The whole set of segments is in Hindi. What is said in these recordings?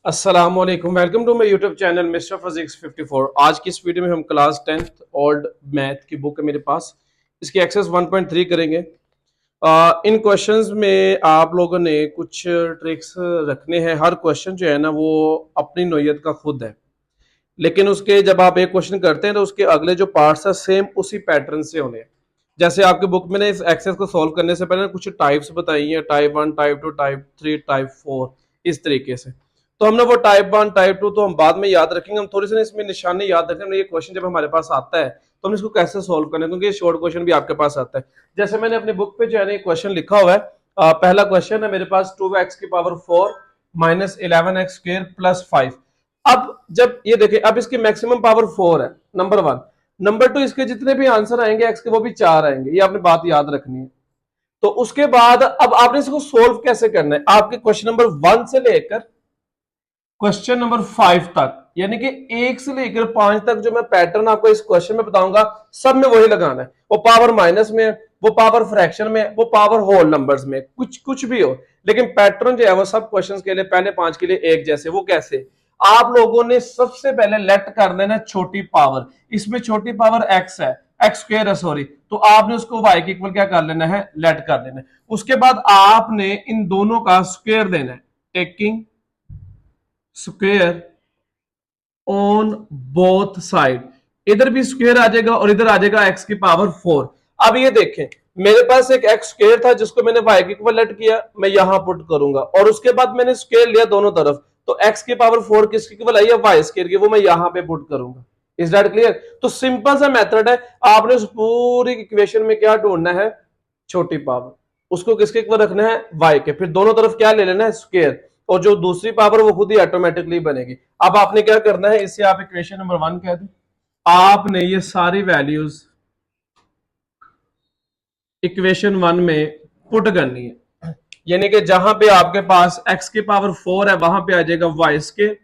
अस्सलाम वालेकुम, welcome to my YouTube channel mister physics 54। आज की इस वीडियो में हम क्लास 10th ओल्ड मैथ की बुक है मेरे पास, इसकी एक्सरसाइज 1.3 करेंगे। इन क्वेश्चंस में आप लोगों ने कुछ ट्रिक्स रखने हैं। हर क्वेश्चन जो है ना वो अपनी नोयत का खुद है, लेकिन उसके जब आप एक क्वेश्चन करते हैं तो उसके अगले जो पार्ट्स है सेम उसी पैटर्न से होने हैं। जैसे आपके बुक में ने इस एक्सरसाइज को सॉल्व करने से पहले कुछ टाइप्स बताई हैं, टाइप 1, टाइप 2, टाइप 3, टाइप 4, इस तरीके से। तो हमने वो टाइप 1, टाइप 2 तो हम बाद में याद रखेंगे, हम थोड़ी सी इसमें निशानी याद रखेंगे। ये क्वेश्चन जब हमारे पास आता है तो हम इसको कैसे सोल्व करना है, क्योंकि ये शॉर्ट क्वेश्चन भी आपके पास आता है। जैसे मैंने अपने बुक पे जो है ना क्वेश्चन लिखा हुआ है। पहला क्वेश्चन है मेरे पास 2x की power 4 minus 11x square plus 5। अब जब ये देखें, अब इसकी मैक्सिमम पावर 4 है, नंबर 1। नंबर 2, इसके जितने भी आंसर आएंगे एक्स के वो भी 4 आएंगे, ये आपने बात याद रखनी है। तो उसके बाद अब आपने इसको सोल्व कैसे करना है, आपके क्वेश्चन नंबर 1 से लेकर क्वेश्चन नंबर 5 तक, यानी कि 1 से लेकर 5 तक जो मैं पैटर्न आपको इस क्वेश्चन में बताऊंगा, सब में वही लगाना है। वो पावर माइनस में, वो पावर फ्रैक्शन में, वो पावर होल नंबर्स में, कुछ कुछ भी हो, लेकिन पैटर्न जो है वो सब क्वेश्चंस के लिए, पहले 5 के लिए एक जैसे। वो कैसे? आप लोगों ने सबसे पहले लेट कर देना छोटी पावर। इसमें छोटी पावर एक्स है, एक्स स्क्वायर है सॉरी, तो आपने उसको वाई के इक्वल क्या कर लेना है, लेट कर देना है। उसके बाद आपने इन दोनों का स्क्वायर देना है, taking square on both side. इधर भी स्क्वायर आ जाएगा और इधर आ जाएगा एक्स की पावर 4। अब ये देखें, मेरे पास एक एक्स स्क्वायर था जिसको मैंने वाई के इक्वल लेट किया, मैं यहां पुट करूंगा, और उसके बाद मैंने स्क्वायर लिया दोनों तरफ, तो एक्स की पावर 4 किसकी इक्वल आई है, वाई स्क्वायर की, वो मैं यहां पे पुट करूंगा। Is that clear? तो सिंपल सा मेथड है। आपने उस पूरी इक्वेशन में क्या ढूंढना है, छोटी पावर, उसको किसके इक्वल रखना है, वाई के, फिर दोनों तरफ क्या ले लेना है, स्क्वायर, और जो दूसरी पावर वो खुद ही ऑटोमेटिकली बनेगी। अब आपने क्या करना है, इसे आप इक्वेशन नंबर 1 कह दें। आपने ये सारी वैल्यूज इक्वेशन 1 में पुट करनी है, यानी कि जहां पे आपके पास x की पावर 4 है वहां पे आ जाएगा y स्क्वायर,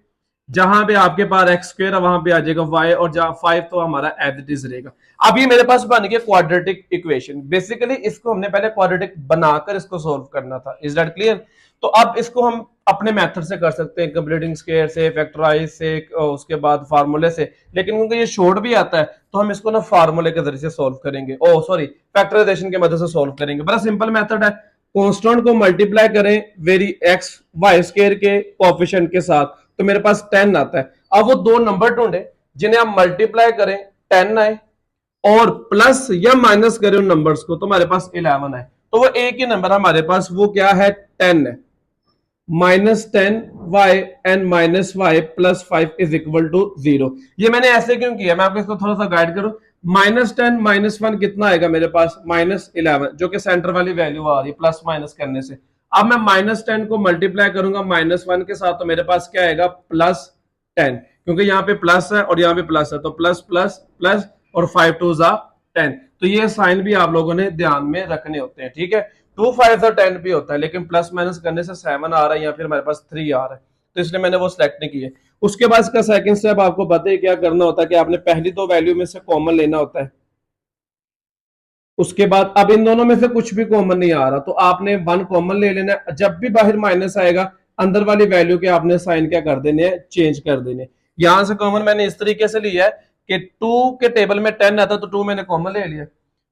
जहां पे आपके पास एक्स स्क्वायर है वहां पे आ जाएगा y, और जहां 5 तो हमारा एज इट इज रहेगा। अब ये मेरे पास बन गया क्वाड्रेटिक इक्वेशन। बेसिकली इसको हमने पहले क्वाड्रेटिक बनाकर इसको सोल्व करना था। Is that clear? तो अब इसको हम अपने मेथड से कर सकते हैं, कंप्लीटिंग स्क्वायर से, फैक्टराइज से, उसके बाद फार्मूले से, लेकिन क्योंकि ये शॉर्ट भी आता है तो हम इसको ना फार्मूले के जरिए से सोल्व करेंगे, ओ सॉरी फैक्टराइजेशन के मदद से सोल्व करेंगे। बड़ा सिंपल मेथड है। कांस्टेंट को मल्टीप्लाई करें वेरी एक्स वाई स्क्वायर के कोएफिशिएंट के साथ, तो मेरे पास 10 आता है। अब वो दो नंबर ढूंढे जिन्हें आप मल्टीप्लाई करें 10 आए, और प्लस या माइनस करें उन नंबर्स को तो हमारे पास 11 आए। तो वो एक ही नंबर हमारे पास, वो क्या है, 10 है। -10y and -y plus 5 is equal to 0। ये मैंने ऐसे क्यों किया, मैं आपको इसको थोड़ा सा गाइड करूं। -10 -1 कितना आएगा मेरे पास, -11, जो कि सेंटर वाली वैल्यू आ रही है प्लस माइनस करने से। अब मैं -10 को मल्टीप्लाई करूंगा -1 के साथ, तो मेरे पास क्या आएगा, +10, क्योंकि यहाँ पे प्लस है और यहाँ पे प्लस है, तो प्लस प्लस प्लस, और 5 2 10। तो ये साइन भी आप लोगों ने ध्यान में रखने होते हैं, ठीक है। 2 5 10 भी होता है, लेकिन प्लस माइनस करने से 7 आ रहा है या फिर हमारे पास 3 आ रहा है, तो इसलिए मैंने वो सिलेक्ट नहीं किया। उसके बाद इसका सेकंड स्टेप आपको पता है क्या करना होता है, कि आपने पहली दो वैल्यू में से कॉमन लेना होता है। उसके बाद अब इन दोनों में से कुछ भी कॉमन नहीं आ रहा, तो आपने 1 कॉमन ले लेना है। जब भी बाहर माइनस आएगा, अंदर वाली वैल्यू के आपने साइन क्या कर देने हैं, चेंज कर देने। यहां से कॉमन मैंने इस तरीके से लिया है कि 2 के टेबल में 10 आता, तो 2 मैंने कॉमन ले लिया।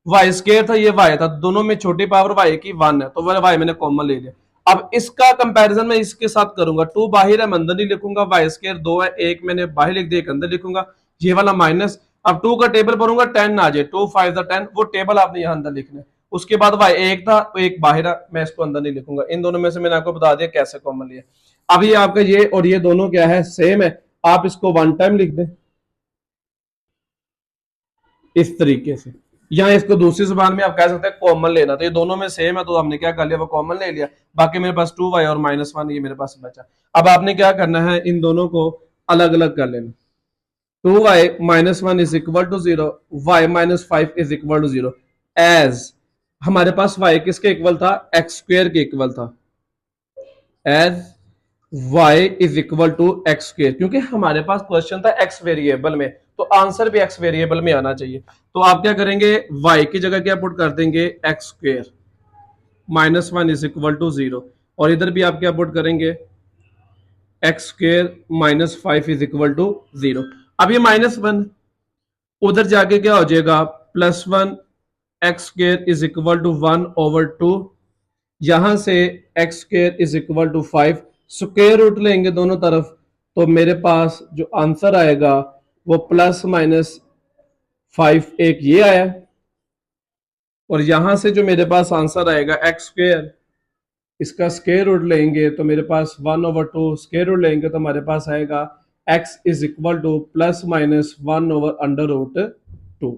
वाई स्क्वायर था, ये वाई था, दोनों में छोटी पावर वाई की 1 है, तो वाई मैंने कॉमन ले लिया। अब इसका कंपैरिजन मैं इसके साथ करूंगा। 2 बाहर है, मैं अंदर नहीं लिखूंगा, वाई स्क्वायर 2 है, एक मैंने बाहर लिख दिया, एक अंदर लिखूंगा, ये वाला माइनस। अब 2 का टेबल पढ़ूंगा, 10 आ जाए, 2 5 10, वो टेबल आपने यहां अंदर लिखना है। उसके बाद वाई एक था, एक बाहर, मैं इसको अंदर नहीं लिखूंगा। इन दोनों में से मैंने आपको बता दिया कैसे कॉमन लिया। अब ये आपका ये और ये दोनों क्या है, सेम है, आप इसको 1 टाइम लिख दें इस तरीके से, या इसको दूसरी जुबान में आप कह सकते हैं कॉमन लेना। तो ये दोनों में सेम है, तो हमने क्या कर लिया, वो कॉमन ले लिया। बाकी मेरे पास 2y और -1 ये मेरे पास बचा। अब आपने क्या करना है, इन दोनों को अलग अलग कर लेना। 2y -1 is equal to 0, y -5 is equal to 0। As हमारे पास y किसके इक्वल था, एक्स स्क्वायर के इक्वल था। As y is equal to x square, क्योंकि हमारे पास क्वेश्चन था x वेरिएबल में, तो आंसर भी x वेरिएबल में आना चाहिए। तो आप क्या करेंगे, y की जगह क्या पुट कर देंगे, x square, -1 is equal to 0। और इधर भी आप क्या पुट करेंगे, x square minus 5 is equal to 0। अब ये -1 उधर जाके क्या हो जाएगा, +1 x square is equal to 1/2। यहां से x square is equal to 5, square root लेंगे दोनों तरफ, तो मेरे पास जो आंसर आएगा वो ±5 एक ये आया। और यहां से जो मेरे पास आंसर आएगा एक्स स्क्र, इसका स्क्वेयर रूट लेंगे तो मेरे पास 1/2, स्क्वेयर रूट लेंगे तो हमारे पास आएगा एक्स इज इक्वल टू ±1/√2।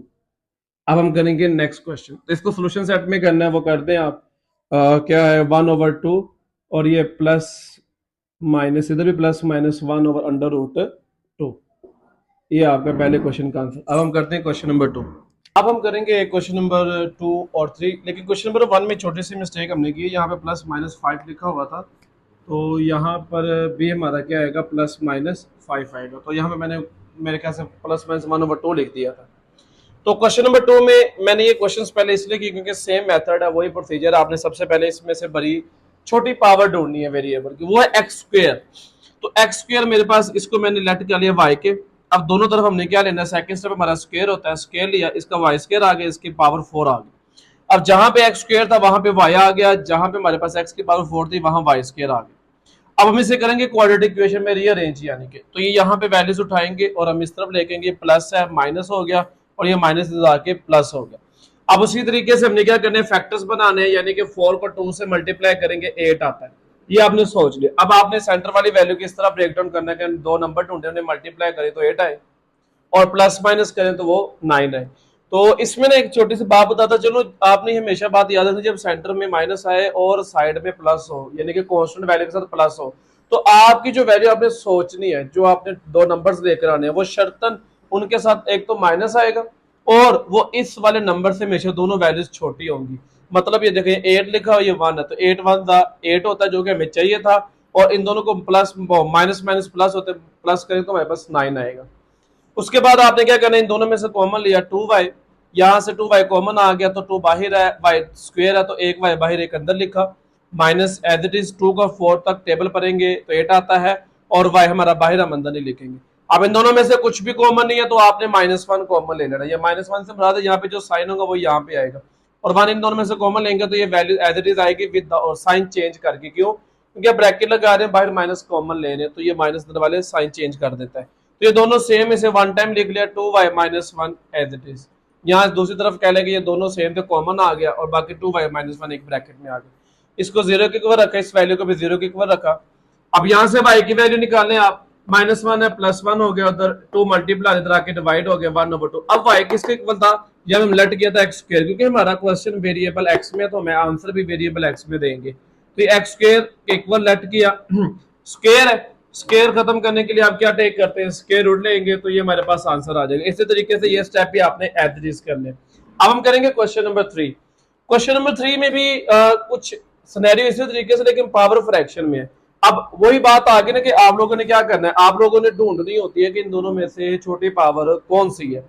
अब हम करेंगे नेक्स्ट क्वेश्चन, तो इसको सोल्यूशन सेट में करना है, वो कर दें आप। क्या है 1/2 और ये प्लस माइनस, इधर भी ±1/√2। ये आपका पहले क्वेश्चन का आंसर। अब हम करते हैं क्वेश्चन नंबर 2। अब हम करेंगे क्वेश्चन नंबर 2 और 3, लेकिन क्वेश्चन नंबर 1 में छोटी सी मिस्टेक हमने की है, यहाँ पे +-5 लिखा हुआ था, तो यहाँ पर भी हमारा क्या आएगा, +-5 आएगा। तो यहाँ पे मैंने मेरे ख्याल से +-1/2 लिख दिया था। तो क्वेश्चन नंबर 2 में मैंने ये क्वेश्चंस पहले इसलिए किए क्योंकि सेम मेथड है, वही प्रोसीजर। आपने सबसे पहले इसमें से बड़ी छोटी पावर ढूंढनी है वेरिएबल की, वो है एक्स स्क्वायर। तो एक्स स्क्वायर मेरे पास, इसको मैंने लेट कर लिया वाई के। अब दोनों तरफ हमने क्या लेना है, सेकंड स्टेप हमारा स्क्वायर होता है, स्क्वायर लिया, इसका वाई स्क्वायर आ गया, इसकी पावर 4 आ गई। अब जहां पे एक्स स्क्वायर था वहां पे वाई आ गया, जहां पे हमारे पास एक्स की पावर 4 थी वहां वाई स्क्वायर आ गया। अब हम इसे करेंगे क्वाड्रेटिक इक्वेशन में रीअरेंज, यानी कि तो ये यहाँ पे वैल्यूज उठाएंगे और हम इस तरफ लेकेंगे, प्लस है माइनस हो गया और ये माइनस आके प्लस हो गया। अब उसी तरीके से हमने क्या करना है, फैक्टर्स बनाने हैं, यानी कि 4 को 2 से मल्टीप्लाई करेंगे 8 आता है, ये आपने सोच लिया। अब आपने सेंटर वाली वैल्यू की इस तरह ब्रेक डाउन करना है कि दो नंबर ढूंढे, उन्हें मल्टीप्लाई करें तो 8 आए और प्लस माइनस करें तो वो 9 आए। तो इसमें ना एक छोटी सी बात बताता चलो, आपने हमेशा बात याद रखनी, जब सेंटर में माइनस आए और साइड में प्लस हो, यानी कि कांस्टेंट वैल्यू के साथ प्लस हो, तो आपकी जो वैल्यू आपने सोचनी है, जो आपने दो नंबर्स लेकर आने हैं, वो शर्तन उनके साथ एक तो माइनस आएगा और वो इस वाले नंबर से हमेशा दोनों वैल्यूज छोटी होंगी। मतलब ये देखिए 8 लिखा हो, ये 1 है, तो 8 1 था 8 होता है, जो कि हमें चाहिए था, और इन दोनों को प्लस माइनस माइनस प्लस होते, प्लस करें तो हमारे पास 9 आएगा। उसके बाद आपने क्या करना है, इन दोनों में से कॉमन लिया 2y, यहां से 2y कॉमन आ गया तो 2 बाहर है, y स्क्वायर है तो एक y बाहर एक अंदर लिखा, माइनस एज इट इज 2 का 4 तक टेबल पढ़ेंगे तो 8 आता है, और y हमारा बाहर हम अंदर नहीं लिखेंगे। अब इन दोनों में से कुछ भी कॉमन नहीं है तो आपने -1 कॉमन ले लेना, ये -1 से मुराद है यहाँ पे जो साइन होगा वो यहाँ पे आएगा, और 1 इन दोनों में से कॉमन लेंगे तो ये वैल्यू एज इट इज आएगी विद और साइन चेंज करके। क्यों? क्योंकि ब्रैकेट लगा रहे हैं, बाहर माइनस कॉमन ले रहे हैं, तो ये माइनस वाले साइन चेंज कर देता है। तो ये दोनों सेम, इसे वन टाइम लिख लिया 2y - 1 एज इट इज। यहाँ दूसरी तरफ कह लेंगे ये दोनों सेम थे, कॉमन आ गया, और बाकी 2y - 1 एक ब्रैकेट में आ गया। इसको 0 के इक्वल रखा, इस वैल्यू को भी 0 के इक्वल रखा। अब यहाँ से y की वैल्यू निकालने आप, -1 है +1 हो गया, उधर 2 मल्टीप्लाई, इधर आके डिवाइड हो गया 1/2। अब y किसके इक्वल था, जब हम लेट किया था एक्स स्क्वायर, क्योंकि हमारा क्वेश्चन वेरिएबल x में, तो हमें आंसर भी वेरिएबल x में देंगे, तो ये एक्स स्क्वायर के इक्वल लेट किया। स्क्वायर है, स्क्वायर खत्म करने के लिए आप क्या टेक करते हैं, स्क्वायर रूट लेंगे तो ये हमारे पास आंसर आ जाएगा। इसी तरीके से ये स्टेप भी आपने एज इट करने। अब हम करेंगे क्वेश्चन नंबर 3। क्वेश्चन नंबर 3 में भी कुछ सिनेरियो इसी तरीके से, लेकिन पावर फ्रैक्शन में है। अब वही बात आ गई ना कि आप लोगों ने क्या करना है, आप लोगों ने ढूंढनी होती है कि इन दोनों में से छोटी पावर कौन सी है।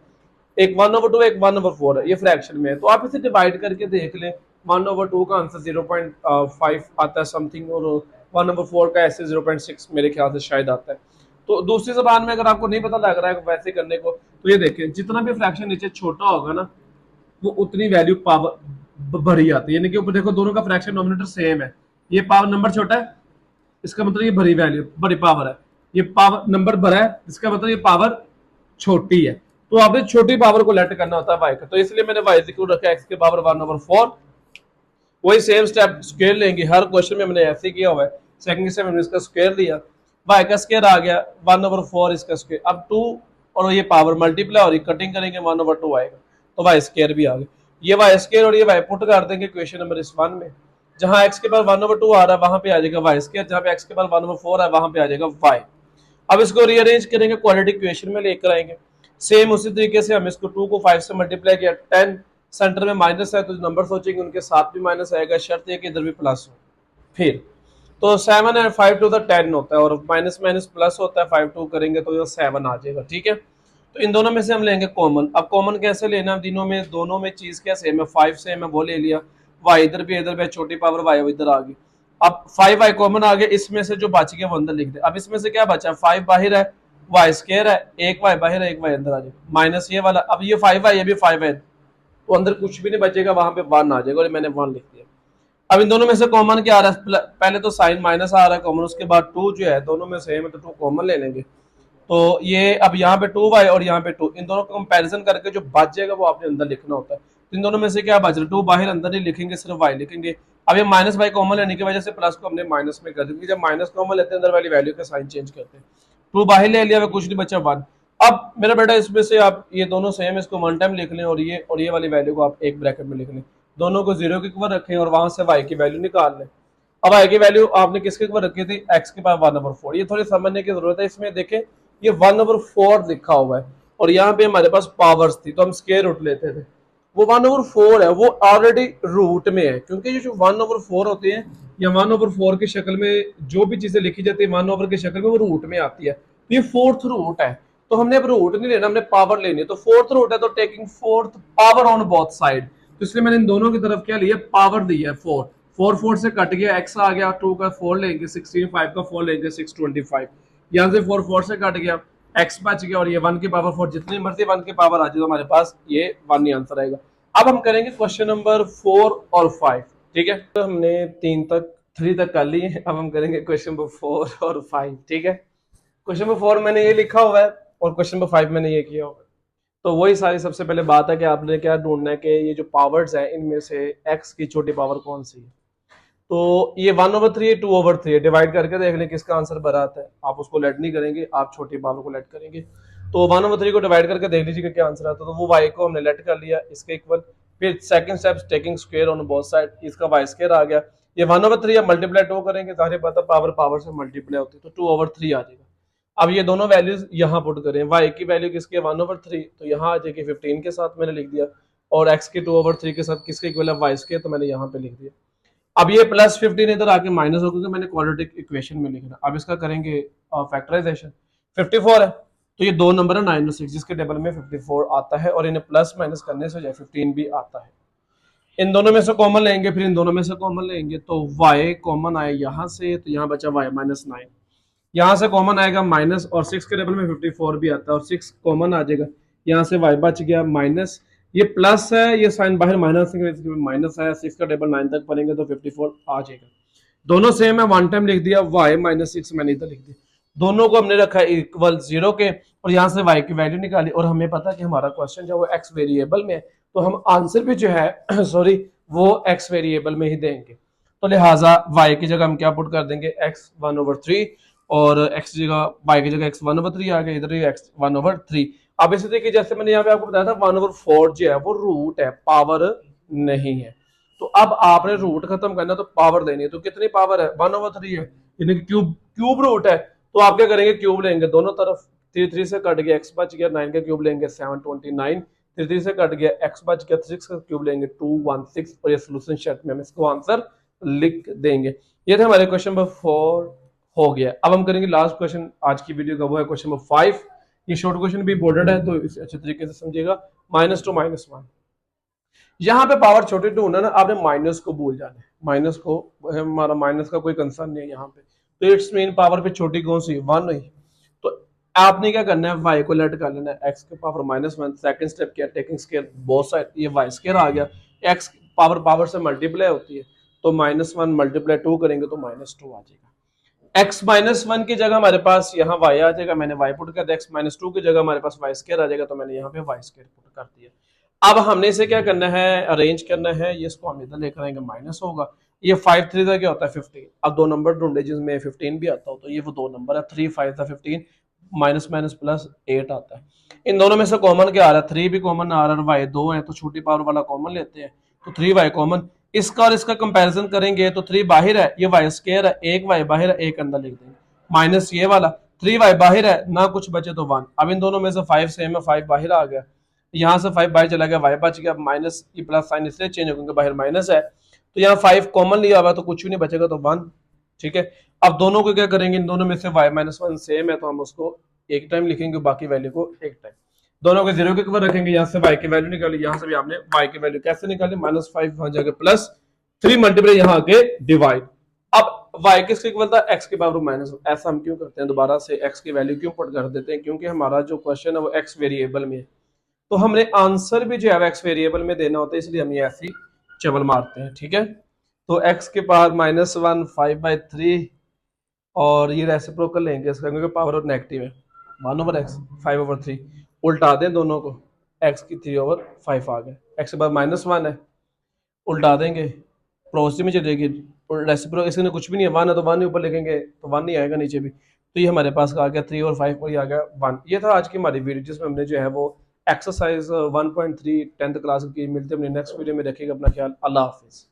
एक 1/2 एक 1/4 है, ये फ्रैक्शन में है, तो आप इसे डिवाइड करके देख लें। 1/2 का आंसर 0.5 आता है समथिंग, और 1/4 का ऐसे 0.6 मेरे ख्याल से शायद आता है। तो दूसरी जबान में अगर आपको नहीं पता लग रहा है वैसे करने को, तो ये देखें, जितना भी फ्रैक्शन नीचे छोटा होगा ना, वो उतनी वैल्यू पावर भरी आती है। यानी कि ऊपर देखो दोनों का फ्रैक्शन नॉमिनेटर सेम है, ये पावर नंबर छोटा है, इसका मतलब ये भरी वैल्यू बड़ी पावर है, ये पावर नंबर भरा है, इसका मतलब ये पावर छोटी है। तो आपने छोटी पावर को लेट करना होता है वाई का, तो इसलिए मैंने वाई इक्वल रखा एक्स की पावर 1/4। वही सेम स्टेप स्क्वायर लेंगे, हर क्वेश्चन में हमने ऐसे किया हुआ है। सेकंड से हमने इसका स्क्वायर लिया, वाई का स्क्वायर आ गया 1/4 इसका स्क्वायर, अब 2 और ये पावर मल्टीप्लाई और कटिंग करेंगे 1/2 आएगा, तो वाई स्क्वायर भी आ गया। ये वाई स्क्वायर और ये वाई पुट कर देंगे क्वेश्चन नंबर इस 1 में, जहां एक्स के पास 1/2 आ रहा है वहां पे आ जाएगा वाई स्क्वायर, जहां पे एक्स के पास 1/4 है वहां पे आ जाएगा वाई। अब इसको रीअरेंज करेंगे, क्वाड्रेटिक इक्वेशन में लेकर आएंगे। सेम उसी तरीके से हम इसको 2 को 5 से मल्टीप्लाई किया, 10 सेंटर में माइनस है तो जो नंबर सोचेंगे उनके साथ भी माइनस आएगा, शर्त है कि इधर भी प्लस हो। फिर तो 7 एंड 5 टू द 10 होता है, और माइनस माइनस प्लस होता है, 5 2 करेंगे तो ये 7 आ जाएगा। ठीक है, तो इन दोनों में से हम लेंगे कॉमन। अब कॉमन कैसे लेना, दोनों में चीज क्या सेम है, 5 सेम है, वो ले लिया, वाई इधर भी छोटी पावर वाई इधर आ गई, अब 5y कॉमन आ गया, इसमें से जो बच गया वो अंदर लिख दे। अब इसमें से क्या बचा, 5 बाहर है, वाई स्केयर है, एक वाई बाहर है, एक वाई अंदर आ जाएगा, माइनस ये वाला। अब ये 5y, ये भी 5y, तो अंदर कुछ भी नहीं बचेगा, वहां पे 1 आ जाएगा, और मैंने 1 लिख दिया। अब इन दोनों में से कॉमन क्या आ रहा है, पहले तो साइन माइनस आ रहा है कॉमन, उसके बाद 2 जो है दोनों में सेम है तो 2 कॉमन ले लेंगे। तो ये अब यहाँ पे 2y और यहाँ पे 2, इन दोनों को कंपैरिजन करके जो बच जाएगा वो आपने अंदर लिखना होता है। तो इन दोनों में से क्या बच रहा है, 2 बाहर, अंदर नहीं लिखेंगे, सिर्फ y लिखेंगे। अब ये माइनस y कॉमन लेने की वजह से प्लस को हमने माइनस में कर दिया, जब माइनस कॉमन लेते हैं अंदर वाली वैल्यू का साइन चेंज करते हैं। 2 बाहर ले लिया, कुछ नहीं बचा 1। अब मेरा बेटा इसमें से आप ये दोनों सेम, इसको 1 टाइम लिख लें, और ये वाली वैल्यू को आप एक ब्रैकेट में लिख लें, दोनों को 0 के इक्वल रखें और वहां से y की वैल्यू निकाल लें। अब y की वैल्यू आपने किसके ऊपर रखी थी, x के पावर 1/4। ये थोड़ी समझने की जरूरत है, इसमें देखें ये 1/4 लिखा हुआ है, और यहाँ पे हमारे पास पावर्स थी तो हम स्क्वायर रूट लेते थे। वो 1/4 है, वो ऑलरेडी रूट में है, क्योंकि ये जो 1/4 होते हैं या 1/4 की शक्ल में जो भी चीजें लिखी जाती है 1/, की शक्ल में वो रूट में आती है। तो ये फोर्थ रूट है, तो हमने अब रूट नहीं लेना, हमने पावर लेनी है। तो फोर्थ रूट है तो taking fourth power on both side, तो इसलिए मैंने इन दोनों की तरफ क्या लिया, पावर दी है 4। 4 से कट गया, x आ गया, 2 का 4 लेंगे 16, 5 का 4 लेंगे 625, यहाँ से 4 से कट गया, x बच गया, और ये 1 की पावर 4, जितनी मर्जी 1 की पावर आ जाए तो हमारे पास ये 1 ही आंसर आएगा। अब हम करेंगे क्वेश्चन नंबर 4 और 5, ठीक है। तो हमने 3 तक कर लिए, अब हम करेंगे क्वेश्चन नंबर 4 और 5, ठीक है। क्वेश्चन नंबर 4 मैंने ये लिखा हुआ है और क्वेश्चन नंबर 5 मैंने ये किया हुआ है। तो वही सारी सबसे पहले बात है कि आपने क्या ढूंढना है कि ये जो पावर्स है इनमें से x की छोटी पावर कौन सी है। तो ये 1/3 है, 2/3 है, डिवाइड करके देख लें किसका आंसर बड़ा आता है। आप उसको लेट नहीं करेंगे, आप छोटी पावर को लेट करेंगे। तो 1/3 को डिवाइड करके देख लीजिए क्या आंसर आता है। तो वो y को हमने लेट कर लिया इसके इक्वल, फिर second step taking square on both side, इसका y स्क्वायर आ गया। ये 1/3 है, मल्टीप्लाई 2 करेंगे, जाहिर बात है पावर पावर से मल्टीप्लाई होती है, तो 2/3 आ जाएगा। अब ये दोनों वैल्यूज यहाँ पुट करें, y की वैल्यू किसकी है 1/3, तो यहाँ आ जाएगी 15 के साथ मैंने लिख दिया, और x के 2/3 के साथ किसके इक्वल है y स्क्वायर, तो मैंने यहाँ पे लिख दिया। अब ये प्लस 15 इधर आके माइनस हो, क्योंकि मैंने क्वाड्रेटिक इक्वेशन में लिखना। अब इसका करेंगे फैक्टराइजेशन, 54 है तो ये दो नंबर है 9 और 6, जिसके टेबल में 54 आता है, और इन्हें प्लस माइनस करने से 15 भी आता है। इन दोनों में से कॉमन लेंगे, फिर इन दोनों में से कॉमन लेंगे, तो y कॉमन आए यहाँ से, तो यहाँ बचा y -9, यहाँ से कॉमन आएगा माइनस, और 6 के टेबल में 54 भी आता है, और 6 कॉमन आ जाएगा, यहाँ से y बच गया माइनस, ये प्लस है, ये साइन बाहर माइनस माइनस है, 6 का टेबल 9 तक पढ़ेंगे तो 54 आ जाएगा। दोनों सेम है, 1 टाइम लिख दिया, y -6 मैंने इधर लिख दिया, दोनों को हमने रखा इक्वल 0 के, और यहाँ से y की वैल्यू निकाली, और हमें पता है कि हमारा क्वेश्चन जो वो x वेरिएबल में है, तो हम आंसर भी जो है सॉरी वो x वेरिएबल में ही देंगे। तो लिहाजा y की जगह हम क्या पुट कर देंगे, x 1/3, और x की जगह y की जगह x 1/3 आ गया, इधर ही x 1/3। अब इसी तरीके जैसे मैंने यहाँ पे आपको बताया था 1/4 जो है वो रूट है, पावर नहीं है। तो अब आपने रूट खत्म करना तो पावर देनी है, तो कितनी पावर है 1/3 है, यानी क्यूब क्यूब रूट है। तो आप क्या करेंगे, क्यूब लेंगे दोनों तरफ, 3 से कट गया x बच गया, 9 का क्यूब लेंगे 729, 3 से कट गया x बच गया, 6 का क्यूब लेंगे 216, और ये सोल्यूशन शेट में हम इसको आंसर लिख देंगे। ये थे हमारे क्वेश्चन नंबर 4 हो गया। अब हम करेंगे लास्ट क्वेश्चन आज की वीडियो का, वो है क्वेश्चन नंबर 5। ये शॉर्ट क्वेश्चन भी इंपॉर्टेंट है तो इसे अच्छे तरीके से समझिएगा। -2 -1, यहाँ पे पावर छोटी ढूंढना ना, आपने माइनस को भूल जाना है, माइनस को, हमारा माइनस का कोई कंसर्न नहीं है यहाँ पे, तो इट्स मीन पावर पे छोटी कौन सी 1 हुई। तो आपने क्या करना है, y को लेट कर लेना है, x के पावर -1, सेकंड स्टेप क्या, टेकिंग स्क्वायर बोथ साइड, ये y स्क्वायर आ गया, x पावर पावर से मल्टीप्लाई होती है, तो -1 मल्टीप्लाई 2 करेंगे तो -2 आ जाएगा। x -1 की जगह हमारे पास यहाँ y आ जाएगा, मैंने y पुट कर दिया, x -2 की जगह हमारे पास y स्क्वायर आ जाएगा, तो मैंने यहाँ पे y स्क्वायर पुट कर दिया। अब हमने इसे क्या करना है, अरेंज करना है, ये इसको हम इधर लेकर आएंगे, माइनस होगा, ये 5 3 का क्या होता है 15। अब दो नंबर ढूंढे जिसमें 15 भी आता हो, तो ये वो दो नंबर है, 3 5 15, माइनस माइनस प्लस 8 आता है। इन दोनों में से कॉमन क्या आ रहा है, 3 भी कॉमन आ रहा है, y 2 है तो छोटी पावर वाला कॉमन लेते हैं, तो 3y कॉमन, इसका और इसका कंपैरिजन करेंगे तो 3 बाहर है, ये y स्क्वायर है, एक y बाहर है, एक अंदर लिख देंगे, माइनस ये वाला 3y बाहर है, ना कुछ बचे तो 1। अब इन दोनों में से 5 सेम है, 5 बाहर आ गया, यहाँ से 5 बाहर चला गया, y बच गया, माइनस की प्लस साइन इसलिए चेंज हो क्योंकि बाहर माइनस है, तो यहाँ 5 कॉमन लिया हुआ तो कुछ भी नहीं बचेगा, तो 1, ठीक है। अब दोनों को क्या करेंगे, इन दोनों में से y -1 सेम है, तो हम उसको एक टाइम लिखेंगे, बाकी वैल्यू को एक टाइम, दोनों को 0 के ऊपर रखेंगे, यहाँ से y की वैल्यू निकाली, यहाँ से भी आपने y की वैल्यू कैसे निकाली, -5 वहां जाके प्लस 3 मल्टीप्लाई यहाँ आके डिवाइड। अब वाई किसके इक्वल था, एक्स के पावर माइनस। ऐसा हम क्यों करते हैं, दोबारा से एक्स की वैल्यू क्यों पुट कर देते हैं, क्योंकि हमारा जो क्वेश्चन है वो एक्स वेरिएबल में है, तो हमने आंसर भी जो है एक्स वेरिएबल में देना होता है, इसलिए हम ये ऐसे ही चवल मारते हैं। ठीक है, तो एक्स के पावर -1 5/3 और ये रेसिप्रोकल लेंगे इसका, क्योंकि पावर और नेगेटिव है, 1/x 5/3 उल्टा दें दोनों को, x की 3/5 आ गए, x के बाद -1 है, उल्टा देंगे पड़ोसी में चलेगी, रेसिप्रो इसके कुछ भी नहीं है, 1 है तो 1 ही ऊपर लिखेंगे तो 1 नहीं आएगा नीचे भी, तो ये हमारे पास आ गया 3 और 5 और ये आ गया 1। ये था आज की हमारी वीडियो जिसमें हमने जो है वो एक्सरसाइज 1.3 10th क्लास की। मिलते हैं अपने नेक्स्ट वीडियो में, रखिएगा अपना ख्याल, अल्लाह हाफिज़।